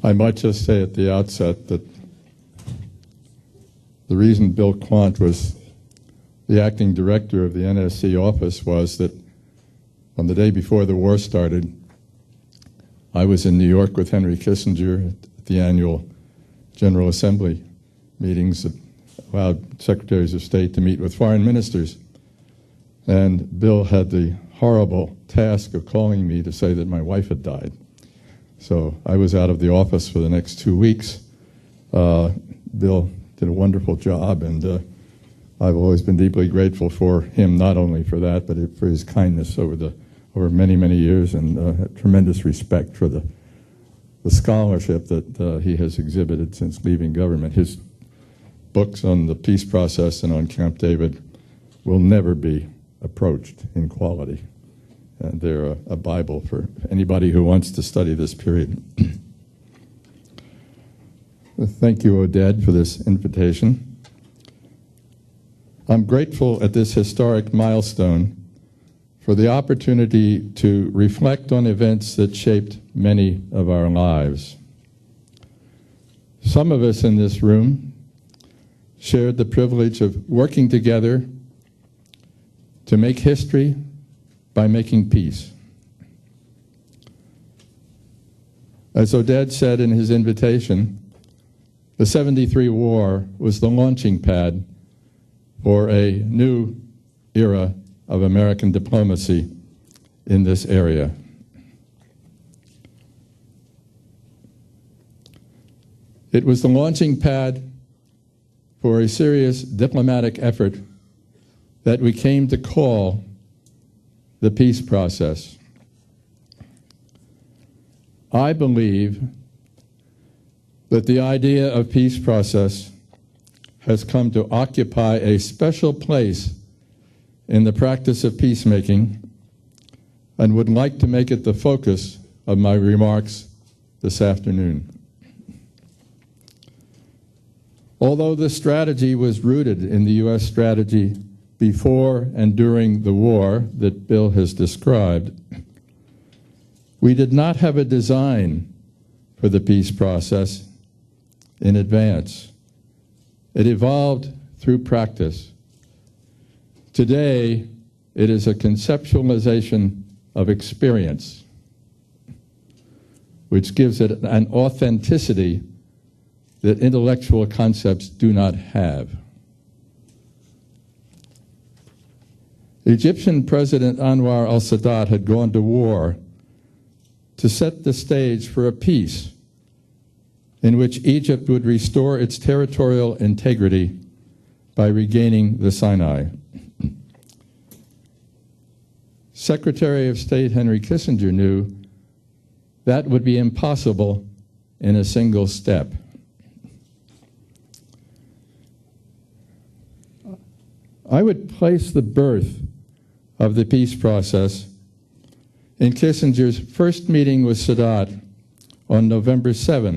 I might just say at the outset that the reason Bill Quandt was the acting director of the NSC office was that on the day before the war started, I was in New York with Henry Kissinger at the annual General Assembly meetings that allowed secretaries of state to meet with foreign ministers. And Bill had the horrible task of calling me to say that my wife had died. So I was out of the office for the next 2 weeks. Bill did a wonderful job, and I've always been deeply grateful for him, not only for that, but for his kindness over many, many years, and tremendous respect for the scholarship that he has exhibited since leaving government. His books on the peace process and on Camp David will never be approached in quality. And they're a Bible for anybody who wants to study this period. Thank you, Oded, for this invitation. I'm grateful at this historic milestone for the opportunity to reflect on events that shaped many of our lives. Some of us in this room shared the privilege of working together to make history by making peace. As Oded said in his invitation, the 73 war was the launching pad for a new era of American diplomacy in this area. It was the launching pad for a serious diplomatic effort that we came to call the peace process. I believe that the idea of peace process has come to occupy a special place in the practice of peacemaking, and would like to make it the focus of my remarks this afternoon. Although this strategy was rooted in the U.S. strategy before and during the war that Bill has described, we did not have a design for the peace process in advance. It evolved through practice. Today, it is a conceptualization of experience, which gives it an authenticity that intellectual concepts do not have. Egyptian President Anwar al-Sadat had gone to war to set the stage for a peace in which Egypt would restore its territorial integrity by regaining the Sinai. Secretary of State Henry Kissinger knew that would be impossible in a single step. I would place the birth of the peace process in Kissinger's first meeting with Sadat on November 7,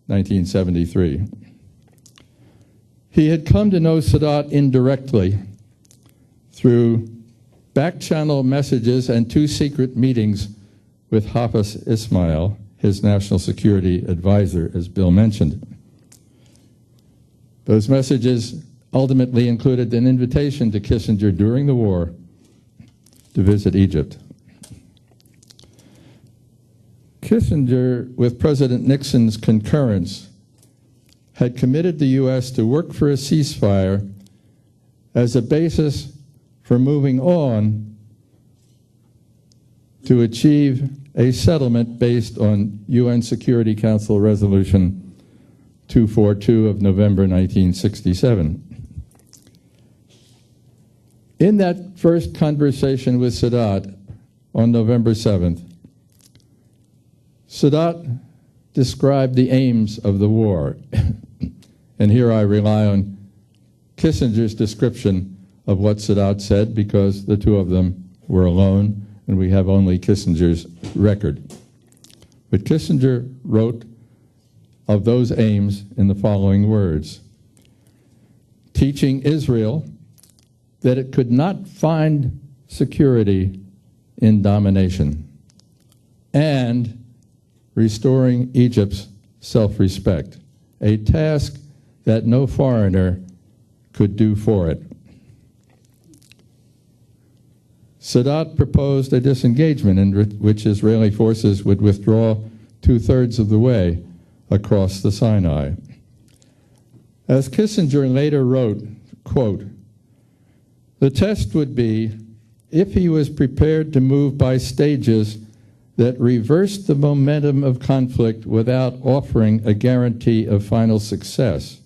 1973. He had come to know Sadat indirectly through back-channel messages and 2 secret meetings with Hafiz Ismail, his national security advisor, as Bill mentioned. Those messages ultimately included an invitation to Kissinger during the war to visit Egypt. Kissinger, with President Nixon's concurrence, had committed the U.S. to work for a ceasefire as a basis for moving on to achieve a settlement based on UN Security Council Resolution 242 of November 1967. In that first conversation with Sadat on November 7th, Sadat described the aims of the war. And here I rely on Kissinger's description of what Sadat said, because the 2 of them were alone and we have only Kissinger's record. But Kissinger wrote of those aims in the following words: teaching Israel that it could not find security in domination, and restoring Egypt's self-respect, a task that no foreigner could do for it. Sadat proposed a disengagement in which Israeli forces would withdraw 2/3 of the way across the Sinai. As Kissinger later wrote, quote, "The test would be if he was prepared to move by stages that reversed the momentum of conflict without offering a guarantee of final success,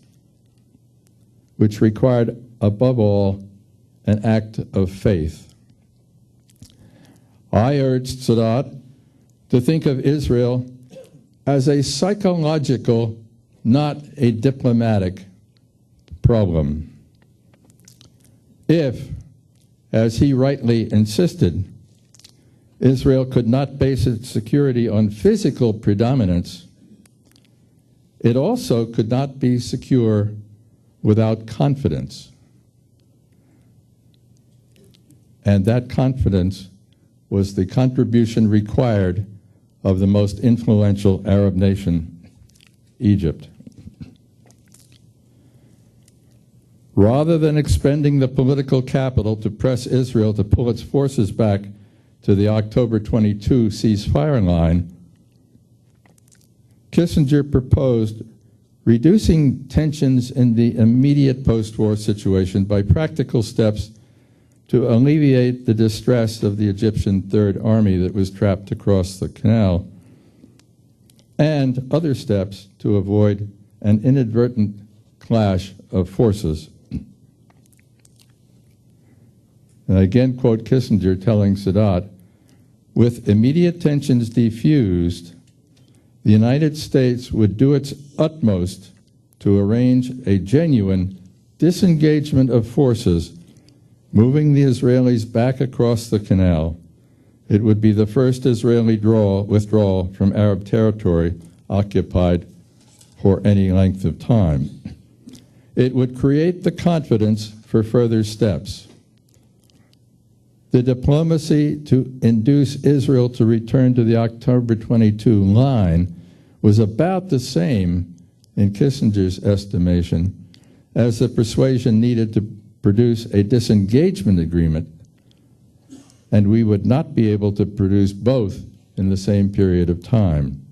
which required, above all, an act of faith." I urged Sadat to think of Israel as a psychological, not a diplomatic problem. If, as he rightly insisted, Israel could not base its security on physical predominance, it also could not be secure without confidence. And that confidence was the contribution required of the most influential Arab nation, Egypt. Rather than expending the political capital to press Israel to pull its forces back to the October 22 ceasefire line, Kissinger proposed reducing tensions in the immediate post-war situation by practical steps to alleviate the distress of the Egyptian Third Army that was trapped across the canal, and other steps to avoid an inadvertent clash of forces. And I again quote Kissinger telling Sadat, "With immediate tensions defused, the United States would do its utmost to arrange a genuine disengagement of forces, moving the Israelis back across the canal. It would be the first Israeli withdrawal from Arab territory occupied for any length of time. It would create the confidence for further steps. The diplomacy to induce Israel to return to the October 22 line was about the same, in Kissinger's estimation, as the persuasion needed to produce a disengagement agreement, and we would not be able to produce both in the same period of time.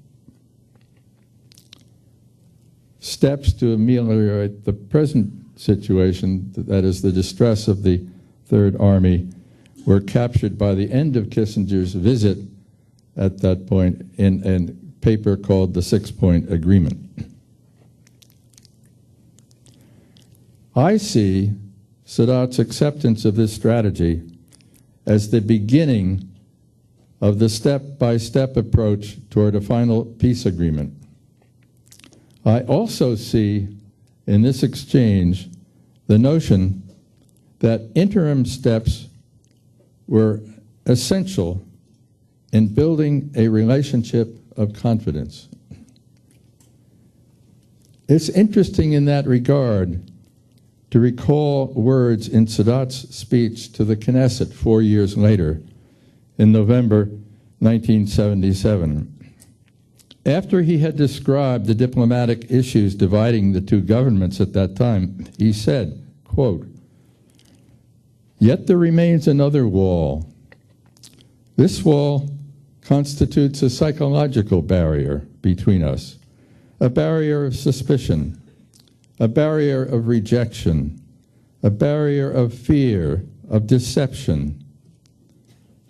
Steps to ameliorate the present situation, that is the distress of the Third Army, were captured by the end of Kissinger's visit at that point in a paper called the 6-Point Agreement. I see Sadat's acceptance of this strategy as the beginning of the step-by-step approach toward a final peace agreement. I also see in this exchange the notion that interim steps were essential in building a relationship of confidence. It's interesting in that regard to recall words in Sadat's speech to the Knesset 4 years later, in November 1977. After he had described the diplomatic issues dividing the two governments at that time, he said, quote, "Yet there remains another wall. This wall constitutes a psychological barrier between us, a barrier of suspicion, a barrier of rejection, a barrier of fear, of deception,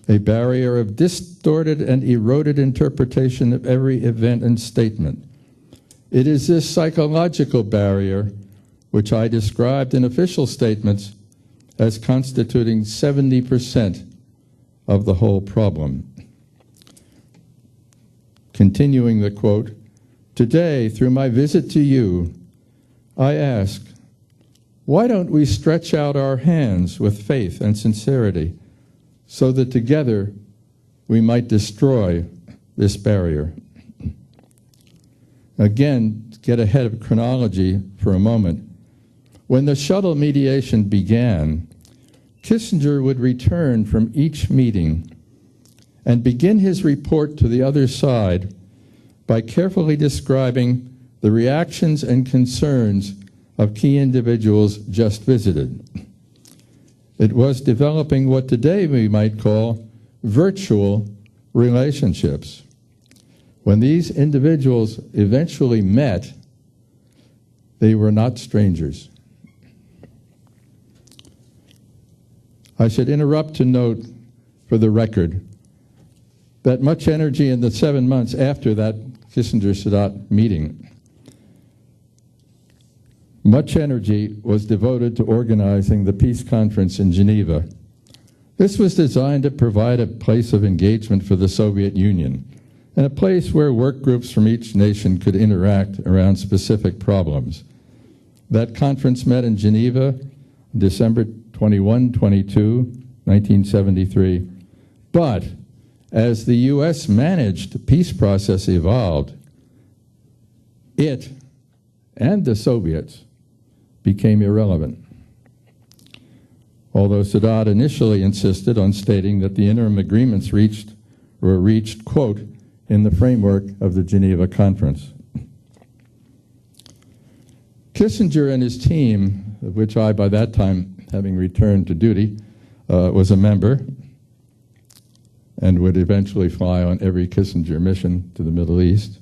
a barrier of distorted and eroded interpretation of every event and statement. It is this psychological barrier which I described in official statements as constituting 70% of the whole problem." Continuing the quote, "Today, through my visit to you, I ask, why don't we stretch out our hands with faith and sincerity so that together we might destroy this barrier?" Again, to get ahead of chronology for a moment, when the shuttle mediation began, Kissinger would return from each meeting and begin his report to the other side by carefully describing the reactions and concerns of key individuals just visited. It was developing what today we might call virtual relationships. When these individuals eventually met, they were not strangers. I should interrupt to note, for the record, that much energy in the 7 months after that Kissinger-Sadat meeting, much energy was devoted to organizing the peace conference in Geneva. This was designed to provide a place of engagement for the Soviet Union and a place where work groups from each nation could interact around specific problems. That conference met in Geneva December 21, 22, 1973. But as the U.S. managed peace process evolved, it and the Soviets became irrelevant. Although Sadat initially insisted on stating that the interim agreements were reached, quote, in the framework of the Geneva Conference. Kissinger and his team, of which I, by that time, having returned to duty, was a member and would eventually fly on every Kissinger mission to the Middle East.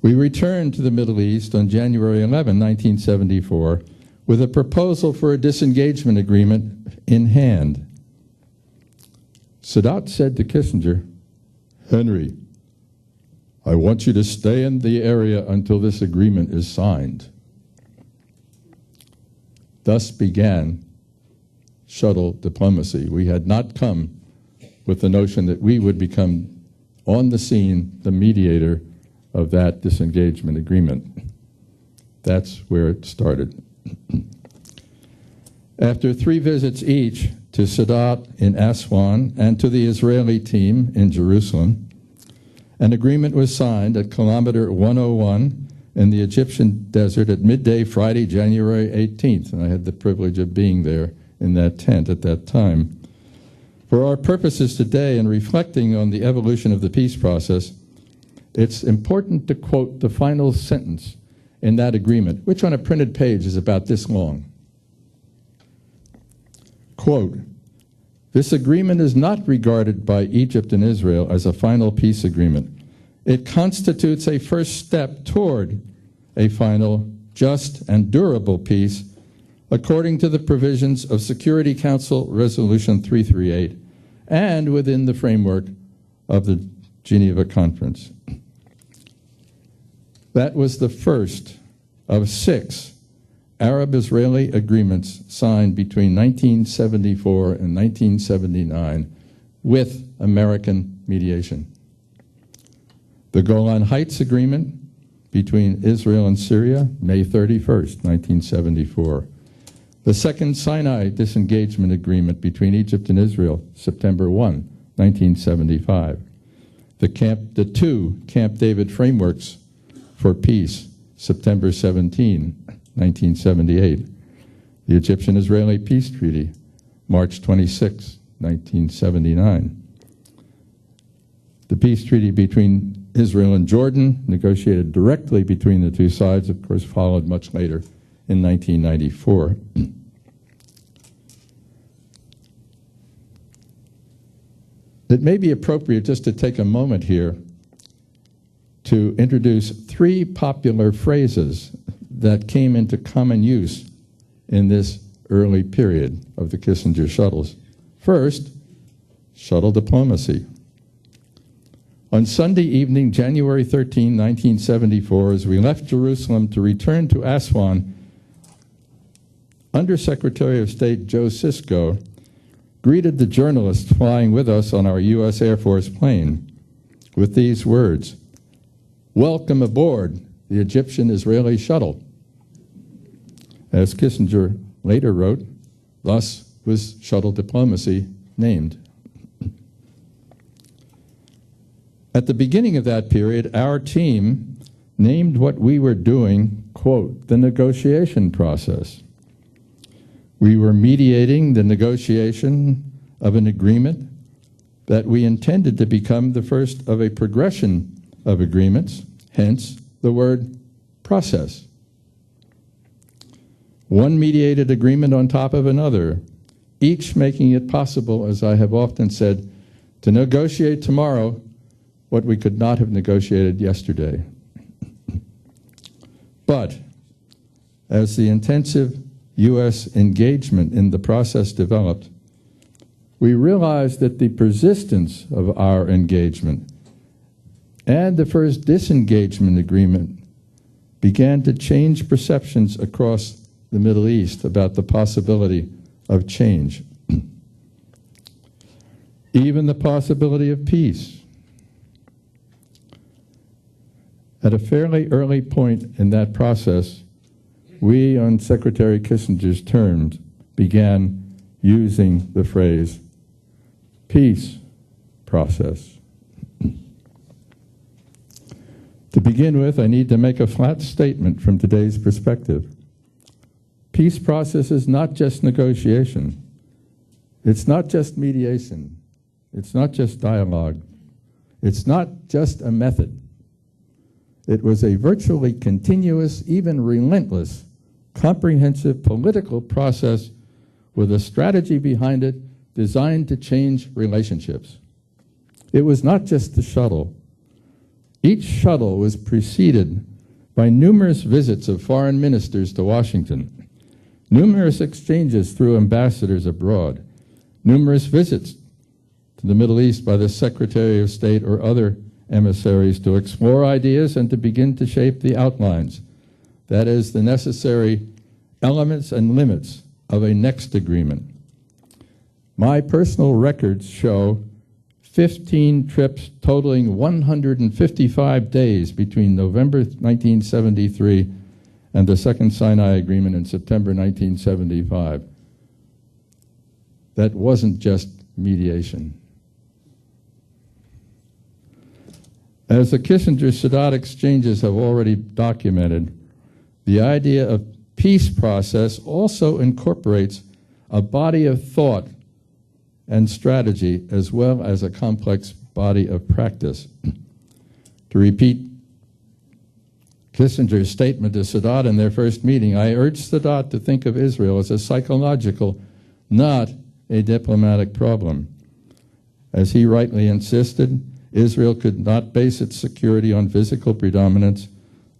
We returned to the Middle East on January 11, 1974, with a proposal for a disengagement agreement in hand. Sadat said to Kissinger, "Henry, I want you to stay in the area until this agreement is signed." Thus began shuttle diplomacy. We had not come with the notion that we would become, on the scene, the mediator of that disengagement agreement. That's where it started. After 3 visits each to Sadat in Aswan and to the Israeli team in Jerusalem, an agreement was signed at kilometer 101 in the Egyptian desert at midday Friday, January 18th, and I had the privilege of being there in that tent at that time. For our purposes today, in reflecting on the evolution of the peace process, it's important to quote the final sentence in that agreement, which on a printed page is about this long. Quote, "This agreement is not regarded by Egypt and Israel as a final peace agreement. It constitutes a first step toward a final, just, and durable peace according to the provisions of Security Council Resolution 338 and within the framework of the Geneva Conference." That was the first of 6 Arab-Israeli agreements signed between 1974 and 1979 with American mediation. The Golan Heights Agreement between Israel and Syria, May 31st, 1974. The Second Sinai Disengagement Agreement between Egypt and Israel, September 1, 1975. The 2 Camp David Frameworks for Peace, September 17, 1978. The Egyptian-Israeli Peace Treaty, March 26, 1979. The peace treaty between Israel and Jordan, negotiated directly between the 2 sides, of course, followed much later in 1994. It may be appropriate just to take a moment here to introduce 3 popular phrases that came into common use in this early period of the Kissinger shuttles. First, shuttle diplomacy. On Sunday evening, January 13, 1974, as we left Jerusalem to return to Aswan, Undersecretary of State Joe Sisko greeted the journalists flying with us on our U.S. Air Force plane with these words, "Welcome aboard the Egyptian-Israeli shuttle." As Kissinger later wrote, thus was shuttle diplomacy named. At the beginning of that period, our team named what we were doing, quote, the negotiation process. We were mediating the negotiation of an agreement that we intended to become the first of a progression of agreements, hence the word process. One mediated agreement on top of another, each making it possible, as I have often said, to negotiate tomorrow what we could not have negotiated yesterday. But as the intensive U.S. engagement in the process developed, we realized that the persistence of our engagement and the first disengagement agreement began to change perceptions across the Middle East about the possibility of change. Even the possibility of peace. At a fairly early point in that process, we, on Secretary Kissinger's terms, began using the phrase peace process. To begin with, I need to make a flat statement from today's perspective. Peace process is not just negotiation. It's not just mediation. It's not just dialogue. It's not just a method. It was a virtually continuous, even relentless, comprehensive political process with a strategy behind it designed to change relationships. It was not just the shuttle. Each shuttle was preceded by numerous visits of foreign ministers to Washington, numerous exchanges through ambassadors abroad, numerous visits to the Middle East by the Secretary of State or other emissaries to explore ideas and to begin to shape the outlines, that is, the necessary elements and limits of a next agreement. My personal records show 15 trips totaling 155 days between November 1973 and the Second Sinai Agreement in September 1975. That wasn't just mediation. As the Kissinger-Sadat exchanges have already documented, the idea of peace process also incorporates a body of thought and strategy as well as a complex body of practice. To repeat Kissinger's statement to Sadat in their first meeting, I urged Sadat to think of Israel as a psychological, not a diplomatic problem. As he rightly insisted, Israel could not base its security on physical predominance,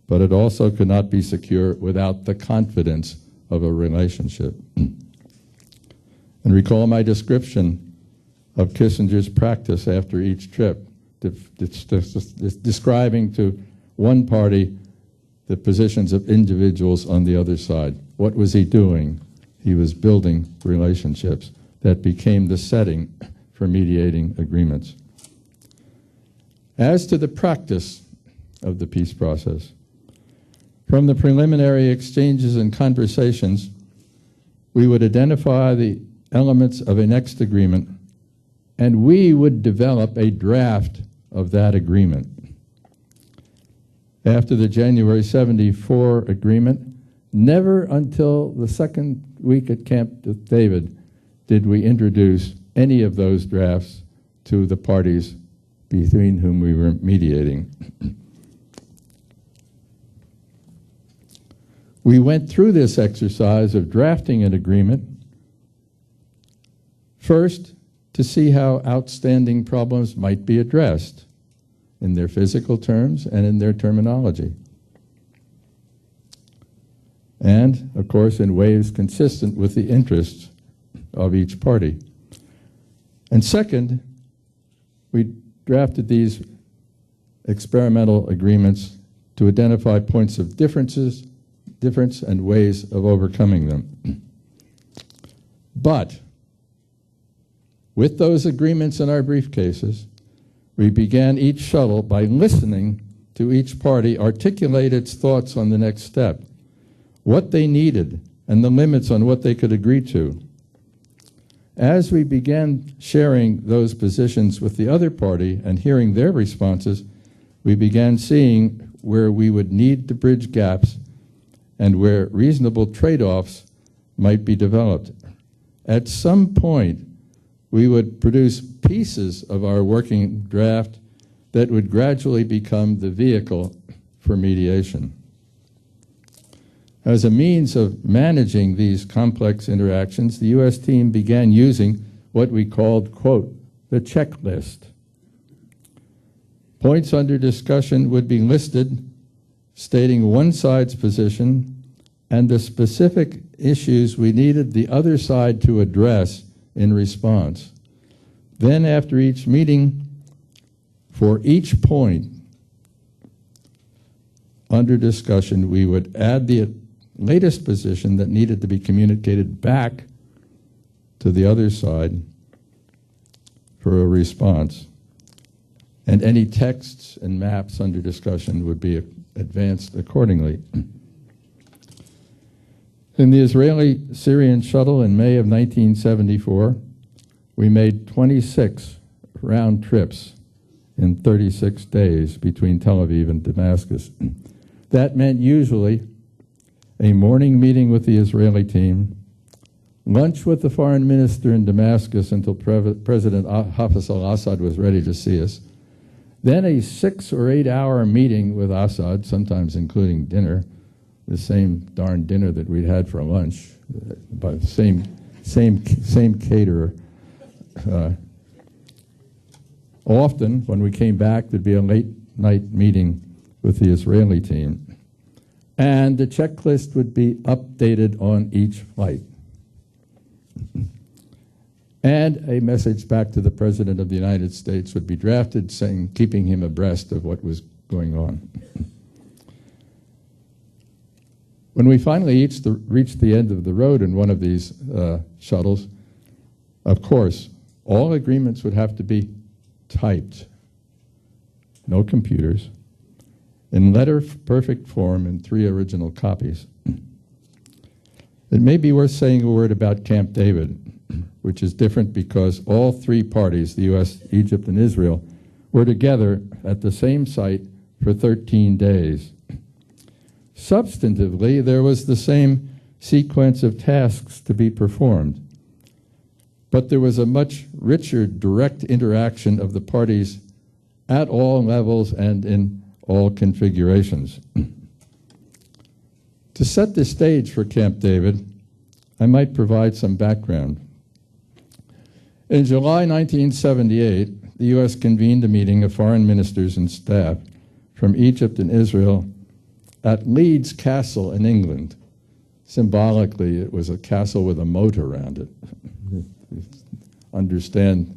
but it also could not be secure without the confidence of a relationship. And recall my description of Kissinger's practice after each trip, describing to one party the positions of individuals on the other side. What was he doing? He was building relationships that became the setting for mediating agreements. As to the practice of the peace process, from the preliminary exchanges and conversations, we would identify the elements of a next agreement, and we would develop a draft of that agreement. After the January 74 agreement, never until the second week at Camp David did we introduce any of those drafts to the parties between whom we were mediating. We went through this exercise of drafting an agreement, first to see how outstanding problems might be addressed in their physical terms and in their terminology. And, of course, in ways consistent with the interests of each party. And second, we drafted these experimental agreements to identify points of difference and ways of overcoming them. But with those agreements in our briefcases, we began each shuttle by listening to each party articulate its thoughts on the next step, what they needed, and the limits on what they could agree to. As we began sharing those positions with the other party and hearing their responses, we began seeing where we would need to bridge gaps and where reasonable trade-offs might be developed. At some point, we would produce pieces of our working draft that would gradually become the vehicle for mediation. As a means of managing these complex interactions, the U.S. team began using what we called, quote, the checklist. Points under discussion would be listed, stating one side's position and the specific issues we needed the other side to address in response. Then, after each meeting, for each point under discussion, we would add the latest position that needed to be communicated back to the other side for a response. And any texts and maps under discussion would be advanced accordingly. In the Israeli-Syrian shuttle in May of 1974, we made 26 round trips in 36 days between Tel Aviv and Damascus. That meant usually a morning meeting with the Israeli team, lunch with the foreign minister in Damascus until President Hafez al-Assad was ready to see us, then a 6 or 8 hour meeting with Assad, sometimes including dinner, the same darn dinner that we'd had for lunch, by the same caterer. Often, when we came back, there'd be a late night meeting with the Israeli team. And the checklist would be updated on each flight. And a message back to the President of the United States would be drafted saying, keeping him abreast of what was going on. When we finally reached the end of the road in one of these shuttles, of course, all agreements would have to be typed, no computers, in letter-perfect form in 3 original copies. It may be worth saying a word about Camp David, which is different because all 3 parties, the U.S., Egypt, and Israel, were together at the same site for 13 days. Substantively, there was the same sequence of tasks to be performed, but there was a much richer direct interaction of the parties at all levels and in all configurations. To set the stage for Camp David, I might provide some background. In July 1978, the U.S. convened a meeting of foreign ministers and staff from Egypt and Israel at Leeds Castle in England. Symbolically, it was a castle with a moat around it. Understand,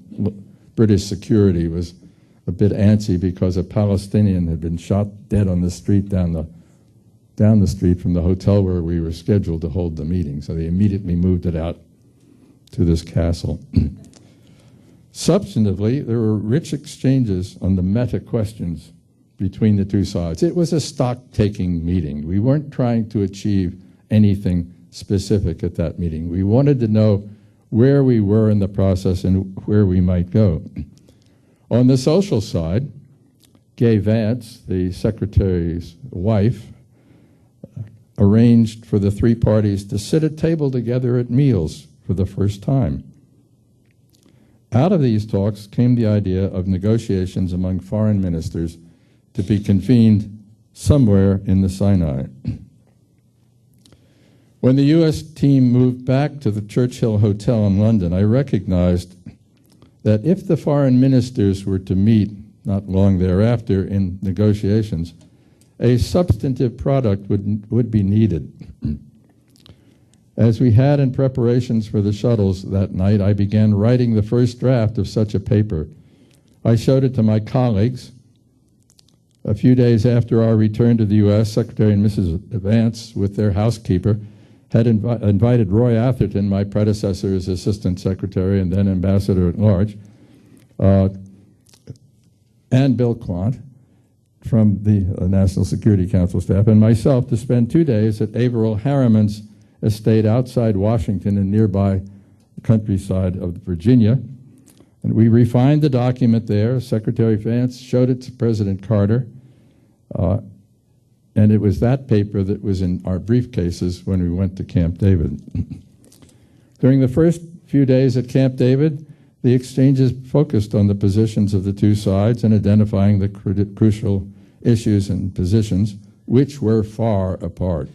British security was a bit antsy because a Palestinian had been shot dead on the street down the street from the hotel where we were scheduled to hold the meeting. So they immediately moved it out to this castle. Substantively, there were rich exchanges on the meta questions between the 2 sides. It was a stock-taking meeting. We weren't trying to achieve anything specific at that meeting. We wanted to know where we were in the process and where we might go. On the social side, Gay Vance, the secretary's wife, arranged for the 3 parties to sit at table together at meals for the first time. Out of these talks came the idea of negotiations among foreign ministers to be convened somewhere in the Sinai. When the U.S. team moved back to the Churchill Hotel in London, I recognized that if the foreign ministers were to meet not long thereafter in negotiations, a substantive product would be needed. As we had in preparations for the shuttles that night, I began writing the first draft of such a paper. I showed it to my colleagues. A few days after our return to the U.S., Secretary and Mrs. Vance, with their housekeeper, had invited Roy Atherton, my predecessor as Assistant Secretary and then Ambassador at Large, and Bill Quant from the National Security Council staff, and myself to spend 2 days at Averill Harriman's estate outside Washington and nearby the countryside of Virginia. And we refined the document there. Secretary Vance showed it to President Carter, and it was that paper that was in our briefcases when we went to Camp David. During the first few days at Camp David, the exchanges focused on the positions of the two sides and identifying the crucial issues and positions which were far apart.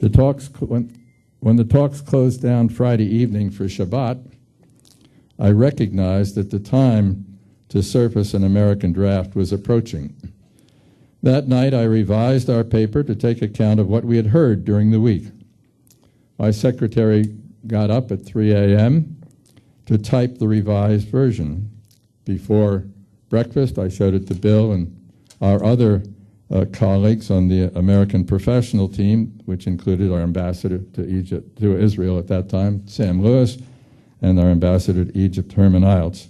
When the talks closed down Friday evening for Shabbat, I recognized that the time to surface an American draft was approaching. That night, I revised our paper to take account of what we had heard during the week. My secretary got up at 3 a.m. to type the revised version. Before breakfast, I showed it to Bill and our other colleagues on the American professional team, which included our ambassador to Israel at that time, Sam Lewis, and our ambassador to Egypt, Herman Eilts.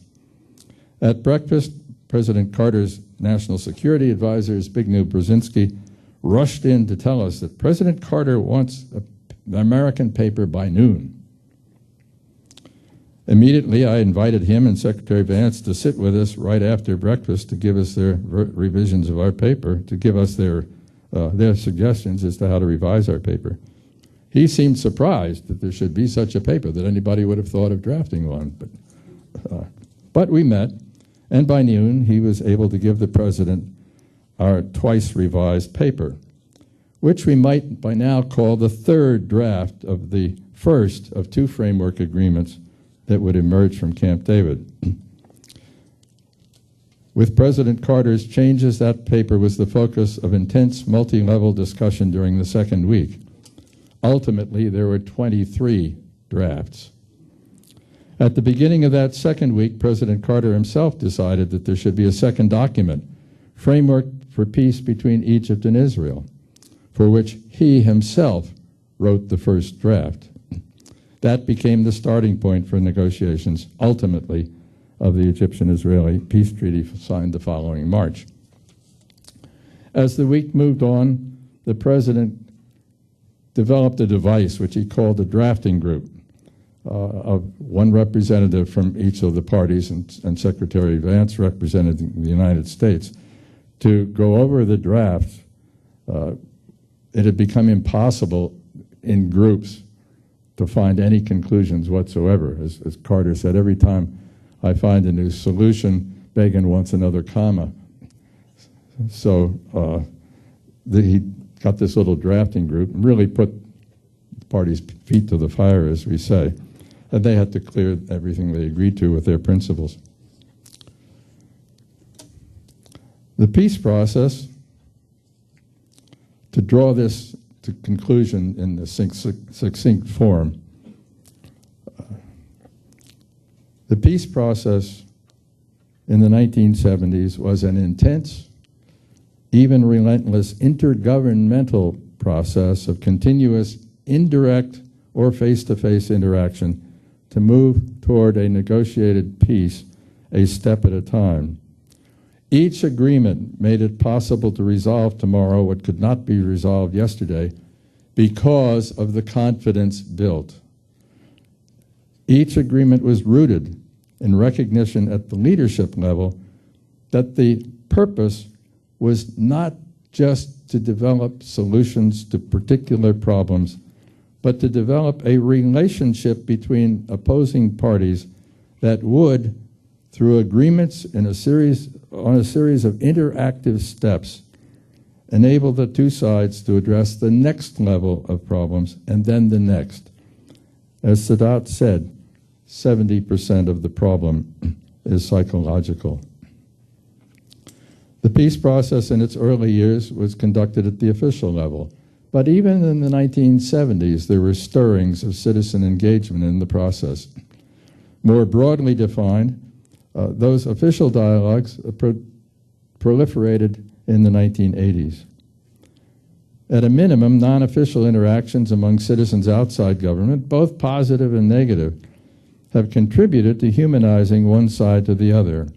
At breakfast, President Carter's National Security Advisor, Zbigniew Brzezinski, rushed in to tell us that President Carter wants an American paper by noon. Immediately, I invited him and Secretary Vance to sit with us right after breakfast to give us their revisions of our paper, to give us their suggestions as to how to revise our paper. He seemed surprised that there should be such a paper, that anybody would have thought of drafting one. But we met, and by noon, he was able to give the President our twice revised paper, which we might by now call the third draft of the first of two framework agreements that would emerge from Camp David. With President Carter's changes, that paper was the focus of intense multi-level discussion during the second week. Ultimately, there were 23 drafts. At the beginning of that second week, President Carter himself decided that there should be a second document, Framework for Peace Between Egypt and Israel, for which he himself wrote the first draft. That became the starting point for negotiations, ultimately, of the Egyptian-Israeli peace treaty signed the following March. As the week moved on, the President developed a device which he called a drafting group of one representative from each of the parties, and Secretary Vance represented the United States, to go over the drafts. It had become impossible in groups to find any conclusions whatsoever. As Carter said, every time I find a new solution, Begin wants another comma. So he got this little drafting group and really put the parties' feet to the fire, as we say, and they had to clear everything they agreed to with their principles. The peace process, to draw this to conclusion in the succinct form, the peace process in the 1970s was an intense, even relentless intergovernmental process of continuous indirect or face-to-face interaction to move toward a negotiated peace a step at a time. Each agreement made it possible to resolve tomorrow what could not be resolved yesterday because of the confidence built. Each agreement was rooted in recognition at the leadership level that the purpose was not just to develop solutions to particular problems, but to develop a relationship between opposing parties that would, through agreements on a series of interactive steps, enable the two sides to address the next level of problems and then the next. As Sadat said, 70% of the problem is psychological. The peace process in its early years was conducted at the official level, but even in the 1970s, there were stirrings of citizen engagement in the process. More broadly defined, those official dialogues proliferated in the 1980s. At a minimum, non-official interactions among citizens outside government, both positive and negative, have contributed to humanizing one side to the other.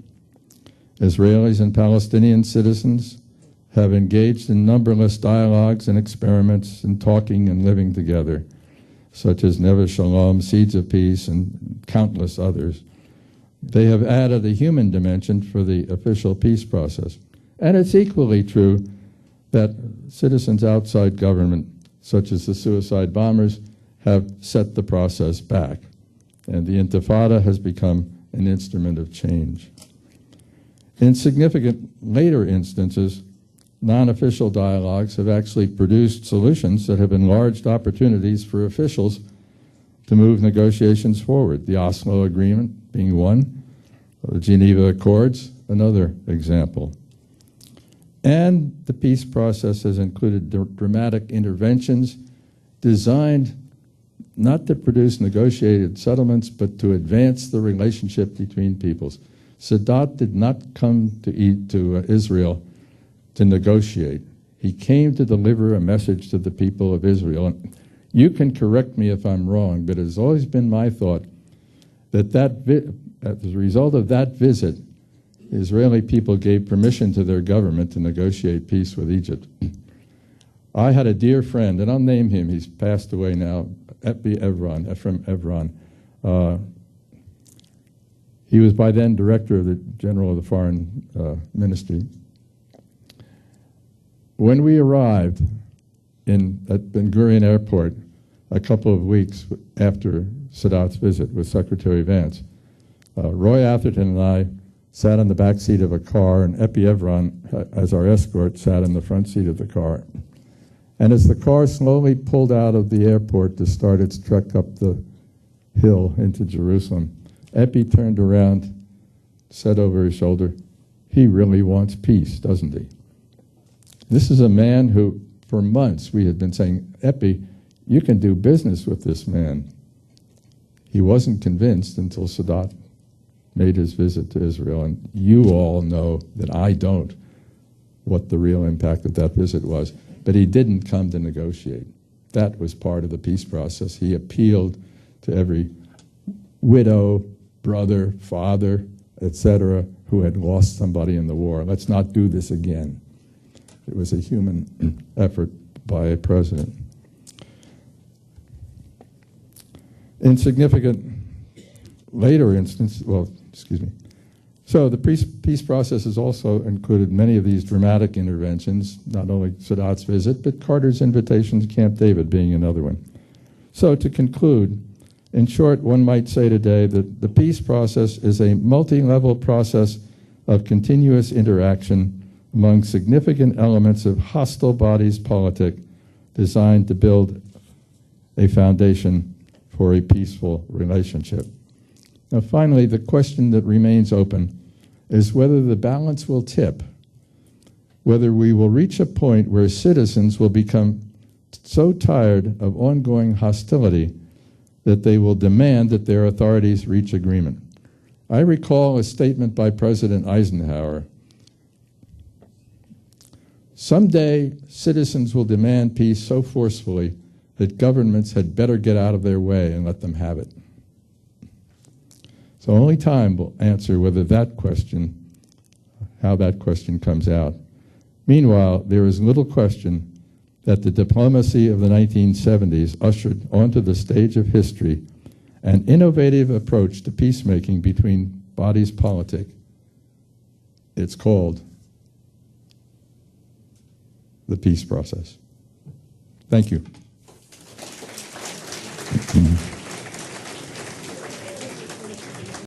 Israelis and Palestinian citizens have engaged in numberless dialogues and experiments in talking and living together, such as Neve Shalom, Seeds of Peace, and countless others. They have added a human dimension for the official peace process. And it's equally true that citizens outside government, such as the suicide bombers, have set the process back. and the Intifada has become an instrument of change. In significant later instances, non-official dialogues have actually produced solutions that have enlarged opportunities for officials to move negotiations forward. The Oslo Agreement being one, the Geneva Accords, another example. And the peace process has included dramatic interventions designed not to produce negotiated settlements, but to advance the relationship between peoples. Sadat did not come to Israel to negotiate. He came to deliver a message to the people of Israel. And you can correct me if I'm wrong, but it has always been my thought that as a result of that visit, Israeli people gave permission to their government to negotiate peace with Egypt. I had a dear friend, and I'll name him, he's passed away now, Ephraim Evron. He was by then director of the General of the Foreign Ministry. When we arrived at Ben Gurion Airport a couple of weeks after Sadat's visit with Secretary Vance, Roy Atherton and I sat in the back seat of a car, and Epi Evron, as our escort, sat in the front seat of the car. And as the car slowly pulled out of the airport to start its trek up the hill into Jerusalem, Epi turned around, said over his shoulder, "He really wants peace, doesn't he?" This is a man who, for months, we had been saying, "Epi, you can do business with this man." He wasn't convinced until Sadat made his visit to Israel, and you all know that I don't what the real impact of that visit was. But he didn't come to negotiate. That was part of the peace process. He appealed to every widow, brother, father, etc., who had lost somebody in the war. Let's not do this again. It was a human effort by a president. In significant later instances, so the peace process has also included many of these dramatic interventions, not only Sadat's visit, but Carter's invitation to Camp David being another one. So to conclude, in short, one might say today that the peace process is a multi-level process of continuous interaction among significant elements of hostile bodies politic designed to build a foundation for a peaceful relationship. Now, finally, the question that remains open is whether the balance will tip, whether we will reach a point where citizens will become so tired of ongoing hostility that they will demand that their authorities reach agreement. I recall a statement by President Eisenhower. Someday, citizens will demand peace so forcefully that governments had better get out of their way and let them have it. So only time will answer whether that question, how that question comes out. Meanwhile, there is little question that the diplomacy of the 1970s ushered onto the stage of history an innovative approach to peacemaking between bodies politic. It's called the peace process. Thank you.